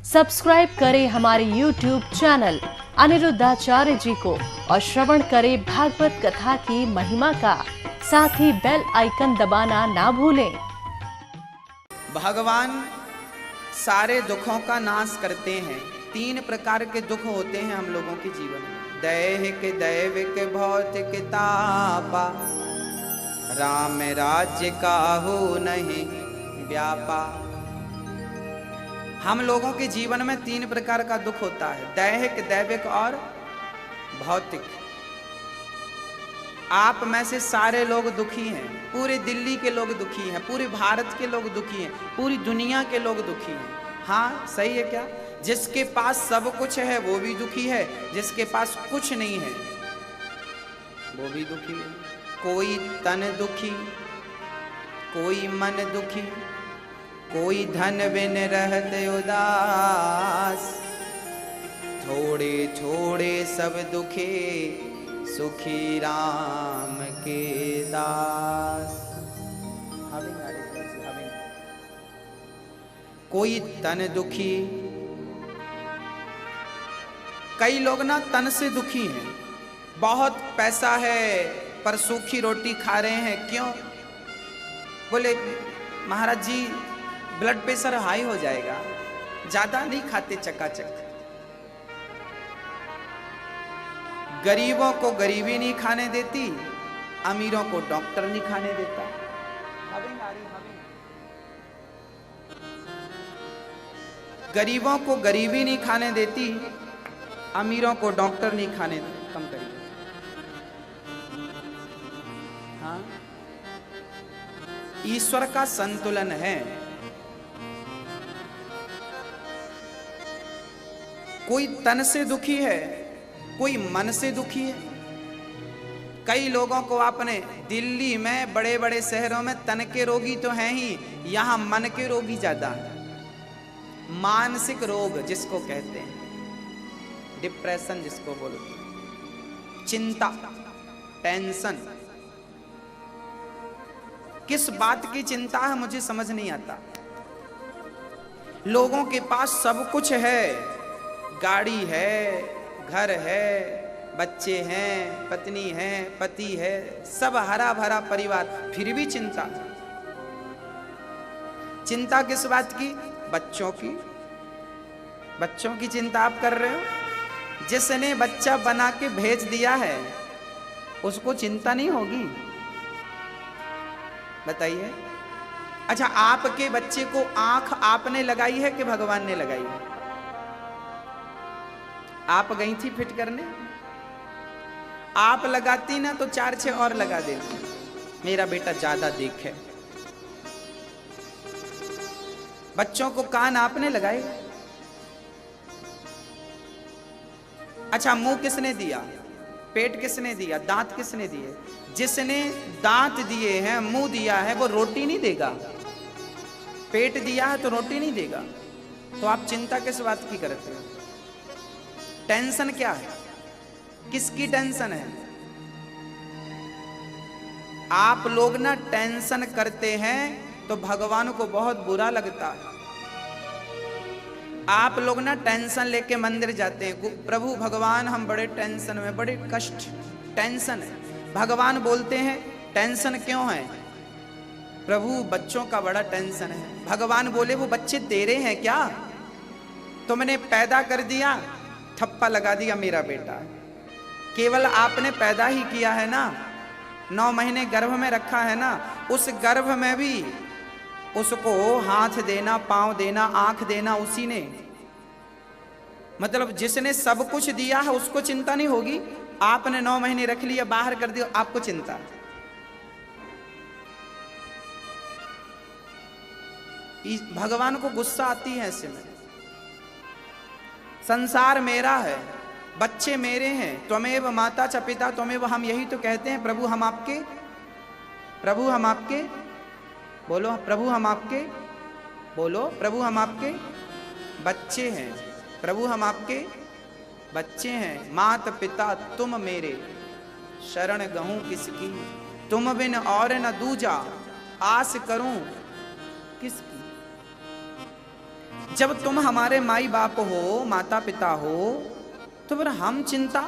Subscribe करें हमारे YouTube channel Aniruddhacharya जी को और श्रवण करें भागवत कथा की महिमा का। साथ ही बेल आइकन दबाना ना भूलें। भगवान सारे दुखों का नाश करते हैं। 3 प्रकार के दुख होते हैं हम लोगों के जीवन में, दैहिक, दैविक, भौतिक तापा। राम राज्य काहू नहीं व्यापा। हम लोगों के जीवन में 3 प्रकार का दुख होता है, दैहिक, दैविक और भौतिक। आप में से सारे लोग दुखी हैं, पूरे दिल्ली के लोग दुखी हैं, पूरे भारत के लोग दुखी हैं, पूरी दुनिया के लोग दुखी हैं। हाँ, सही है क्या? जिसके पास सब कुछ है वो भी दुखी है, जिसके पास कुछ नहीं है वो भी दुखी है। कोई तन दुखी, कोई मन दुखी, कोई धन बिन रहते उदास। थोड़े थोड़े सब दुखे, सुखी राम के दास। कोई तन दुखी, कई लोग ना तन से दुखी हैं। बहुत पैसा है पर सूखी रोटी खा रहे हैं। क्यों? बोले महाराज जी ब्लड प्रेशर हाई हो जाएगा, ज्यादा नहीं खाते चकाचक। गरीबों को गरीबी नहीं खाने देती, अमीरों को डॉक्टर नहीं खाने देता। गरीबों को गरीबी नहीं खाने देती, अमीरों को डॉक्टर नहीं खाने देता। कम करिए। हाँ, ईश्वर का संतुलन है। कोई तन से दुखी है, कोई मन से दुखी है। कई लोगों को आपने दिल्ली में, बड़े बड़े शहरों में तन के रोगी तो हैं ही, यहां मन के रोगी ज्यादा है। मानसिक रोग जिसको कहते हैं, डिप्रेशन जिसको बोलते हैं, चिंता, टेंशन। किस बात की चिंता है मुझे समझ नहीं आता। लोगों के पास सब कुछ है, गाड़ी है, घर है, बच्चे हैं, पत्नी है, पति है, सब हरा भरा परिवार, फिर भी चिंता। चिंता किस बात की? बच्चों की। बच्चों की चिंता आप कर रहे हो? जिसने बच्चा बना के भेज दिया है उसको चिंता नहीं होगी? बताइए। अच्छा, आपके बच्चे को आंख आपने लगाई है कि भगवान ने लगाई है? आप गई थी फिट करने? आप लगाती ना तो 4-6 और लगा देती, मेरा बेटा ज्यादा देखे। बच्चों को कान आपने लगाए? अच्छा, मुंह किसने दिया? पेट किसने दिया? दांत किसने दिए? जिसने दांत दिए हैं, मुंह दिया है, वो रोटी नहीं देगा। पेट दिया है तो रोटी नहीं देगा। तो आप चिंता किस बात की करते हो? टेंशन क्या है? किसकी टेंशन है? आप लोग ना टेंशन करते हैं तो भगवान को बहुत बुरा लगता है। आप लोग ना टेंशन लेके मंदिर जाते हैं, प्रभु भगवान हम बड़े टेंशन में, बड़े कष्ट, टेंशन है। भगवान बोलते हैं टेंशन क्यों है? प्रभु बच्चों का बड़ा टेंशन है। भगवान बोले वो बच्चे तेरे हैं क्या? तुमने पैदा कर दिया, ठप्पा लगा दिया मेरा बेटा। केवल आपने पैदा ही किया है ना, 9 महीने गर्भ में रखा है ना, उस गर्भ में भी उसको हाथ देना, पांव देना, आंख देना उसी ने। मतलब जिसने सब कुछ दिया है उसको चिंता नहीं होगी? आपने 9 महीने रख लिया, बाहर कर दिया, आपको चिंता। भगवान को गुस्सा आती है ऐसे में। संसार मेरा है, बच्चे मेरे हैं, त्वमेव माता च पिता त्वमेव। हम यही तो कहते हैं, प्रभु हम आपके, प्रभु हम आपके, बोलो प्रभु हम आपके, बोलो प्रभु हम आपके बच्चे हैं, प्रभु हम आपके बच्चे हैं। मात पिता तुम मेरे, शरण गहूं किसकी, तुम बिन और न दूजा, आस करूं किसकी। जब तुम हमारे माई बाप हो, माता पिता हो, तो फिर हम चिंता,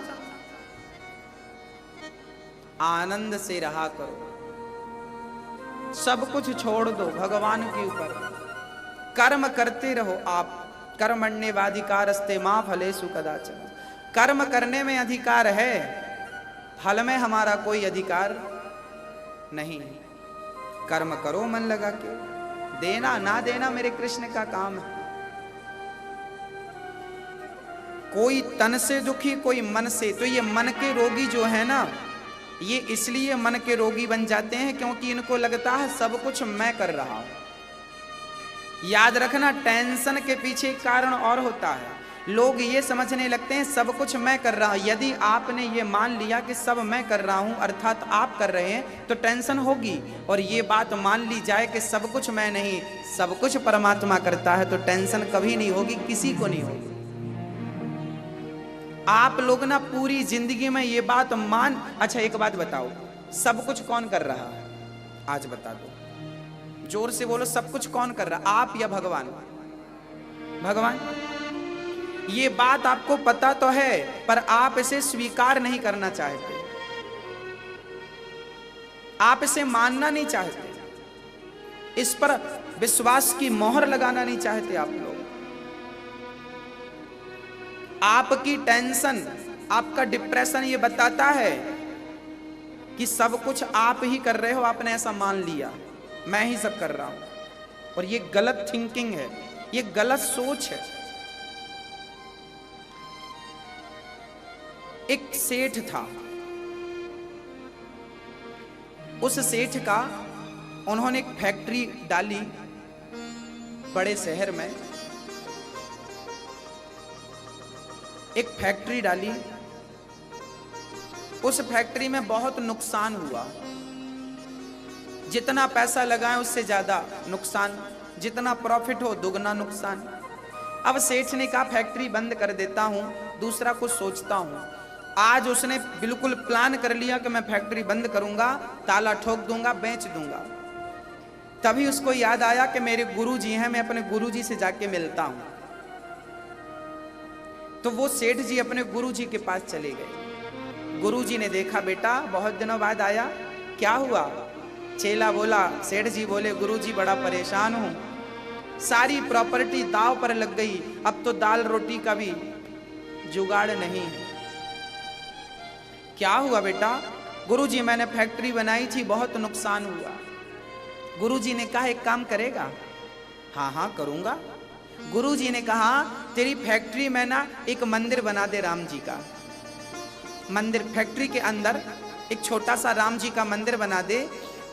आनंद से रहा करो, सब कुछ छोड़ दो भगवान के ऊपर, कर्म करते रहो। आप कर्मण्येवाधिकारस्ते मा फलेषु कदाचन, कर्म करने में अधिकार है, फल में हमारा कोई अधिकार नहीं। कर्म करो मन लगा के, देना ना देना मेरे कृष्ण का काम है। कोई तन से दुखी, कोई मन से। तो ये मन के रोगी जो है ना, ये इसलिए मन के रोगी बन जाते हैं क्योंकि इनको लगता है सब कुछ मैं कर रहा हूं। याद रखना, टेंशन के पीछे एक कारण और होता है। लोग ये समझने लगते हैं सब कुछ मैं कर रहा हूं। यदि आपने ये मान लिया कि सब मैं कर रहा हूं, अर्थात आप कर रहे हैं, तो टेंशन होगी। और ये बात मान ली जाए कि सब कुछ मैं नहीं, सब कुछ परमात्मा करता है, तो टेंशन कभी नहीं होगी, किसी को नहीं होगी। आप लोग ना पूरी जिंदगी में ये बात मान। अच्छा एक बात बताओ, सब कुछ कौन कर रहा है? आज बता दो, जोर से बोलो, सब कुछ कौन कर रहा है, आप या भगवान? भगवान। ये बात आपको पता तो है, पर आप इसे स्वीकार नहीं करना चाहते, आप इसे मानना नहीं चाहते, इस पर विश्वास की मोहर लगाना नहीं चाहते आप लोग। आपकी टेंशन, आपका डिप्रेशन ये बताता है कि सब कुछ आप ही कर रहे हो, आपने ऐसा मान लिया, मैं ही सब कर रहा हूं। और ये गलत थिंकिंग है, ये गलत सोच है। एक सेठ था, उस सेठ का, उन्होंने एक फैक्ट्री डाली बड़े शहर में, एक फैक्ट्री डाली। उस फैक्ट्री में बहुत नुकसान हुआ, जितना पैसा लगाएं उससे ज्यादा नुकसान, जितना प्रॉफिट हो दुगना नुकसान। अब सेठ ने कहा फैक्ट्री बंद कर देता हूं, दूसरा कुछ सोचता हूं। आज उसने बिल्कुल प्लान कर लिया कि मैं फैक्ट्री बंद करूंगा, ताला ठोक दूंगा, बेच दूंगा। तभी उसको याद आया कि मेरे गुरुजी हैं, मैं अपने गुरुजी से जाके मिलता हूं। तो वो सेठ जी अपने गुरुजी के पास चले गए। गुरुजी ने देखा, बेटा बहुत दिनों बाद आया, क्या हुआ? चेला बोला, सेठ जी बोले, गुरुजी बड़ा परेशान हूं, सारी प्रॉपर्टी दांव पर लग गई, अब तो दाल रोटी का भी जुगाड़ नहीं है। क्या हुआ बेटा? गुरुजी मैंने फैक्ट्री बनाई थी, बहुत नुकसान हुआ। गुरुजी ने कहा एक काम करेगा? हाँ हाँ करूंगा। गुरुजी ने कहा तेरी फैक्ट्री में ना एक मंदिर बना दे, राम जी का मंदिर, फैक्ट्री के अंदर एक छोटा सा राम जी का मंदिर बना दे,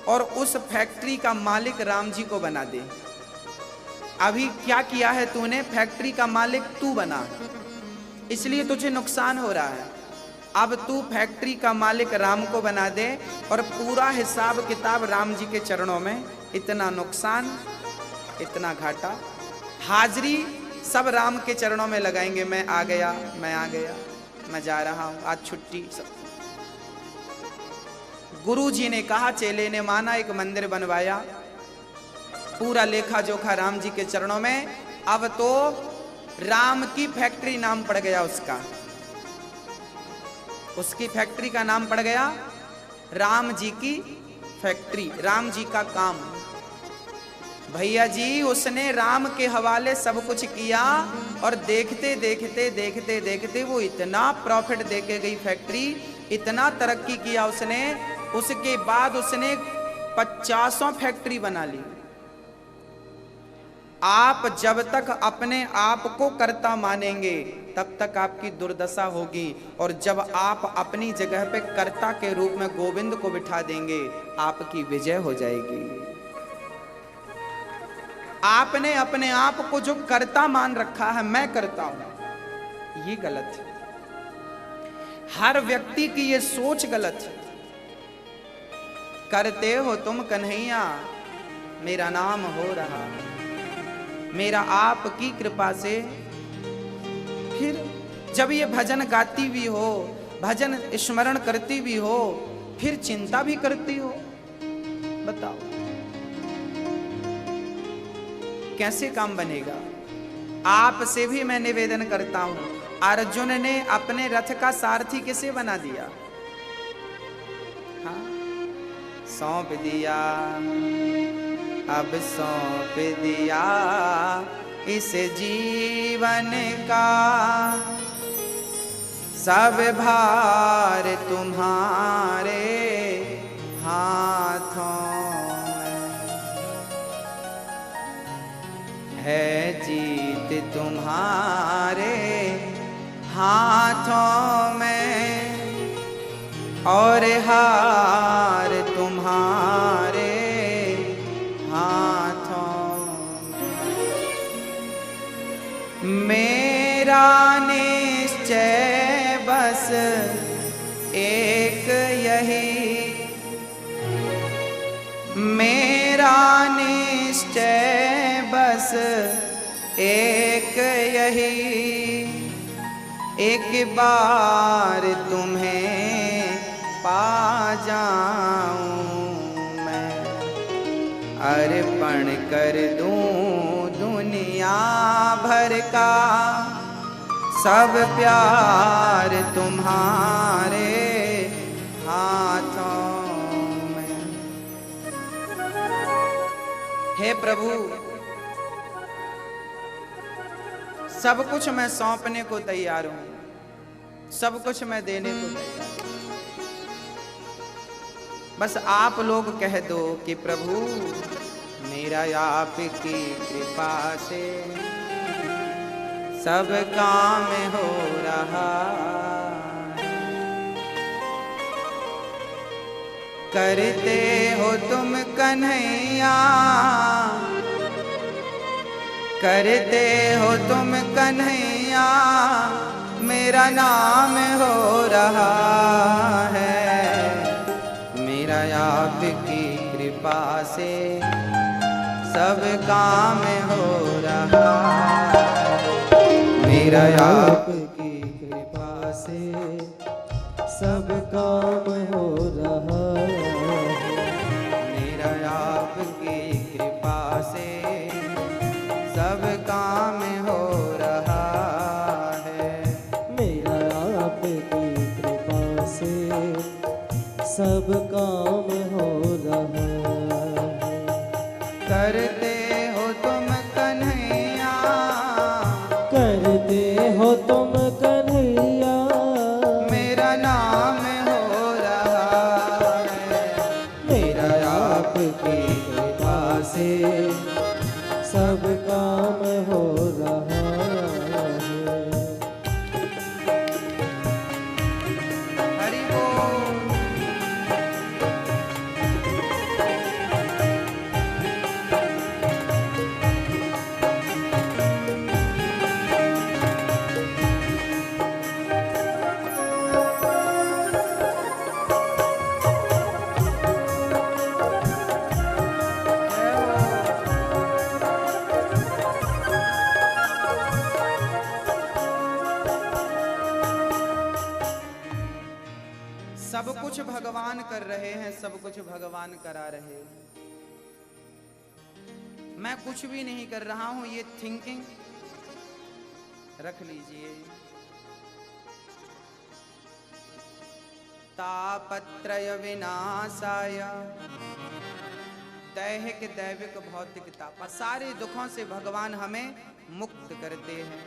और उस फैक्ट्री का मालिक राम जी को बना दे। अभी क्या किया है तूने, फैक्ट्री का मालिक तू बना, इसलिए तुझे नुकसान हो रहा है। अब तू फैक्ट्री का मालिक राम को बना दे, और पूरा हिसाब किताब राम जी के चरणों में, इतना नुकसान, इतना घाटा, हाजिरी सब राम के चरणों में लगाएंगे। मैं आ गया, मैं आ गया, मैं जा रहा हूं, आज छुट्टी सब। गुरुजी ने कहा, चेले ने माना, एक मंदिर बनवाया, पूरा लेखा जोखा राम जी के चरणों में। अब तो राम की फैक्ट्री नाम पड़ गया उसका, उसकी फैक्ट्री का नाम पड़ गया राम जी की फैक्ट्री, राम जी का काम। भैया जी उसने राम के हवाले सब कुछ किया, और देखते देखते देखते देखते वो इतना प्रॉफिट देके गई फैक्ट्री, इतना तरक्की किया उसने। उसके बाद उसने 50 फैक्ट्री बना ली। आप जब तक अपने आप को कर्ता मानेंगे तब तक आपकी दुर्दशा होगी, और जब आप अपनी जगह पे कर्ता के रूप में गोविंद को बिठा देंगे, आपकी विजय हो जाएगी। आपने अपने आप को जो कर्ता मान रखा है, मैं करता हूं, ये गलत है। हर व्यक्ति की ये सोच गलत है। करते हो तुम कन्हैया, मेरा नाम हो रहा, मेरा आपकी कृपा से। फिर जब ये भजन गाती भी हो, भजन स्मरण करती भी हो, फिर चिंता भी करती हो, बताओ कैसे काम बनेगा? आपसे भी मैं निवेदन करता हूं, अर्जुन ने अपने रथ का सारथी किसे बना दिया? हाँ, सौंप दिया, अब सौंप दिया इस जीवन का सब भार तुम्हारे हाथों में है, जीत तुम्हारे हाथों में और हार तुम्हारे हाथों में। मेरा निश्चय बस एक यही, मेरा निश्चय बस एक यही, एक बार तुम्हें पा जाऊं मैं, अर्पण कर दूं दुनिया भर का सब प्यार तुम्हारे हाथों में। हे प्रभु, सब कुछ मैं सौंपने को तैयार हूं, सब कुछ मैं देने को तैयार हूं, बस आप लोग कह दो कि प्रभु मेरा आपकी कृपा से सब काम हो रहा, करते हो तुम कन्हैया, करते हो तुम कन्हैया, मेरा नाम हो रहा है, मेरा आपकी कृपा से सब काम हो रहा है, मेरा आपकी कृपा से सब काम हो रहा है, मेरा आपकी कृपा से सब काम हो रहा है, मेरा आपकी कृपा से सब काम हो रहा है। करते हो तुम कन्हैया, करते हो तुम कन्हैया, मेरा नाम हो रहा है, मेरा आपकी कृपा से सब काम हो रहा है। हरि बोल। सब कुछ भगवान कर रहे हैं, सब कुछ भगवान करा रहे हैं, मैं कुछ भी नहीं कर रहा हूं, ये थिंकिंग रख लीजिए। तापत्रय विनाशाय, दैहिक दैविक भौतिक ताप, सारे दुखों से भगवान हमें मुक्त करते हैं।